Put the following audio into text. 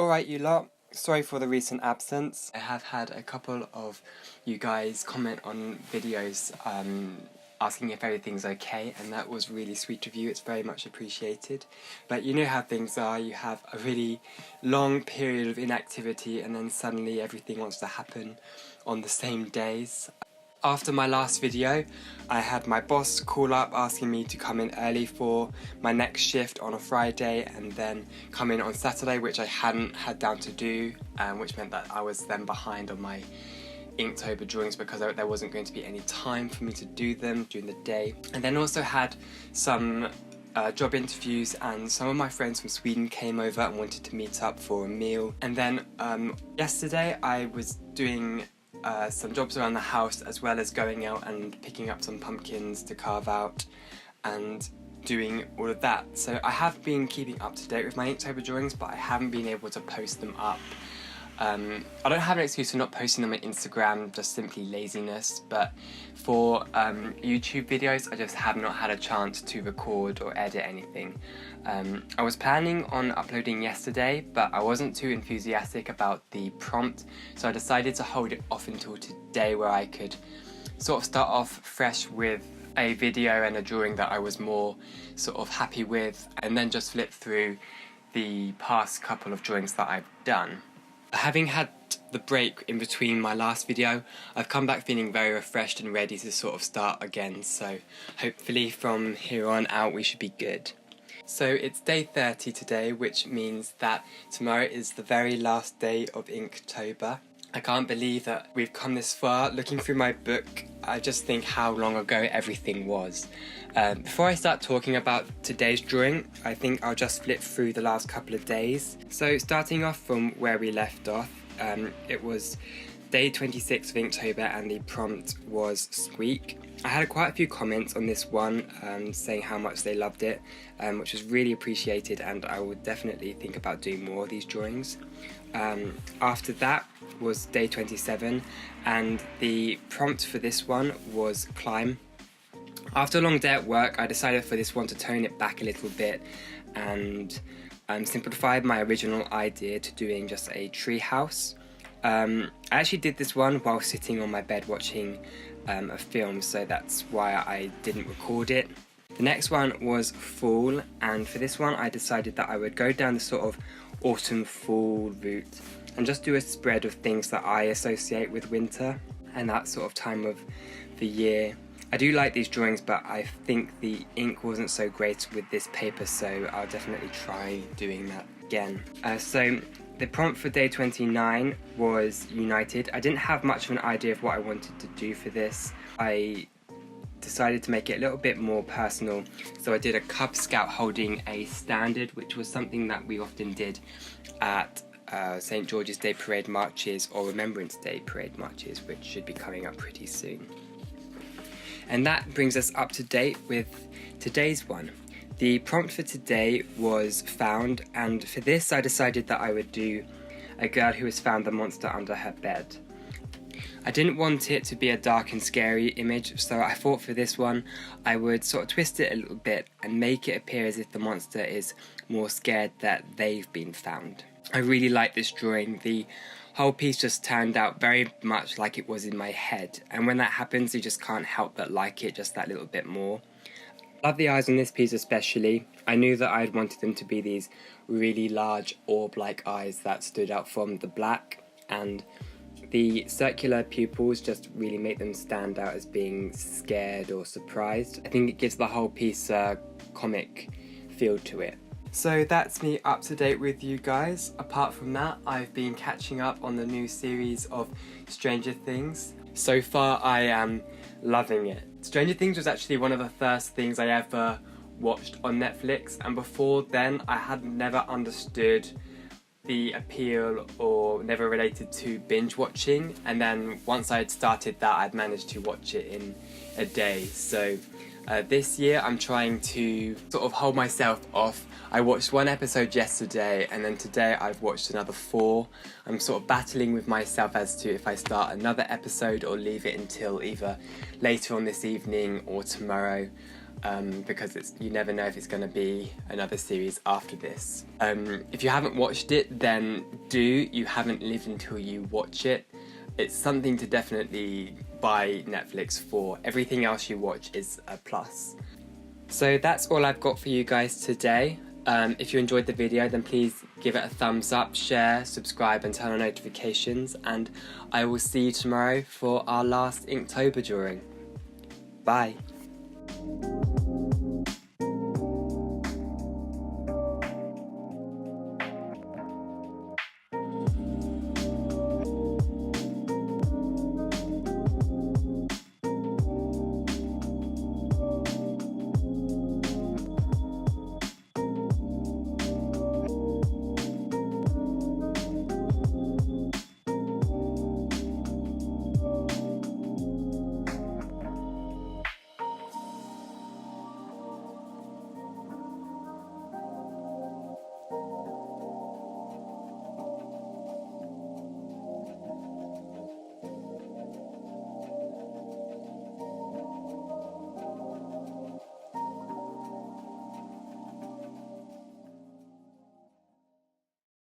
Alright you lot, sorry for the recent absence. I have had a couple of you guys comment on videos asking if everything's okay, and that was really sweet of you. It's very much appreciated. But you know how things are, you have a really long period of inactivity and then suddenly everything wants to happen on the same days. After my last video, I had my boss call up asking me to come in early for my next shift on a Friday and then come in on Saturday, which I hadn't had down to do, which meant that I was then behind on my Inktober drawings because there wasn't going to be any time for me to do them during the day. And then also had some job interviews, and some of my friends from Sweden came over and wanted to meet up for a meal. And then yesterday I was doing some jobs around the house, as well as going out and picking up some pumpkins to carve out and doing all of that. So I have been keeping up to date with my Inktober drawings, but I haven't been able to post them up. I don't have an excuse for not posting them on Instagram, just simply laziness, but for YouTube videos I just have not had a chance to record or edit anything. I was planning on uploading yesterday, but I wasn't too enthusiastic about the prompt, so I decided to hold it off until today, where I could sort of start off fresh with a video and a drawing that I was more sort of happy with, and then just flip through the past couple of drawings that I've done. Having had the break in between my last video, I've come back feeling very refreshed and ready to sort of start again, so hopefully from here on out we should be good. So it's day 30 today, which means that tomorrow is the very last day of Inktober. I can't believe that we've come this far. Looking through my book, I just think how long ago everything was. Before I start talking about today's drawing, I think I'll just flip through the last couple of days. So starting off from where we left off, it was day 26 of Inktober and the prompt was squeak. I had quite a few comments on this one saying how much they loved it, which was really appreciated, and I would definitely think about doing more of these drawings. After that was day 27, and the prompt for this one was climb. After a long day at work, I decided for this one to tone it back a little bit and simplified my original idea to doing just a tree house. I actually did this one while sitting on my bed watching a film, so that's why I didn't record it. The next one was fall, and for this one I decided that I would go down the sort of autumn-fall route and just do a spread of things that I associate with winter and that sort of time of the year. I do like these drawings, but I think the ink wasn't so great with this paper, so I'll definitely try doing that again. So the prompt for day 29 was united. I didn't have much of an idea of what I wanted to do for this. I decided to make it a little bit more personal, so I did a Cub Scout holding a standard, which was something that we often did at St. George's Day Parade marches or Remembrance Day Parade marches, which should be coming up pretty soon. And that brings us up to date with today's one. The prompt for today was found, and for this I decided that I would do a girl who has found the monster under her bed. I didn't want it to be a dark and scary image, so I thought for this one I would sort of twist it a little bit and make it appear as if the monster is more scared that they've been found. I really like this drawing. The whole piece just turned out very much like it was in my head, and when that happens you just can't help but like it just that little bit more. Love the eyes on this piece especially. I knew that I'd wanted them to be these really large orb-like eyes that stood out from the black, and the circular pupils just really make them stand out as being scared or surprised. I think it gives the whole piece a comic feel to it. So that's me up to date with you guys. Apart from that, I've been catching up on the new series of Stranger Things. So far I am loving it. Stranger Things was actually one of the first things I ever watched on Netflix, and before then I had never understood the appeal or never related to binge watching, and then once I had started that I'd managed to watch it in a day. So this year I'm trying to sort of hold myself off. I watched one episode yesterday, and then today I've watched another 4. I'm sort of battling with myself as to if I start another episode or leave it until either later on this evening or tomorrow. because you never know if it's going to be another series after this. If you haven't watched it, then do. You haven't lived until you watch it. It's something to definitely buy Netflix for. Everything else you watch is a plus. So that's all I've got for you guys today. If you enjoyed the video, then please give it a thumbs up, share, subscribe and turn on notifications, and I will see you tomorrow for our last Inktober drawing. Bye!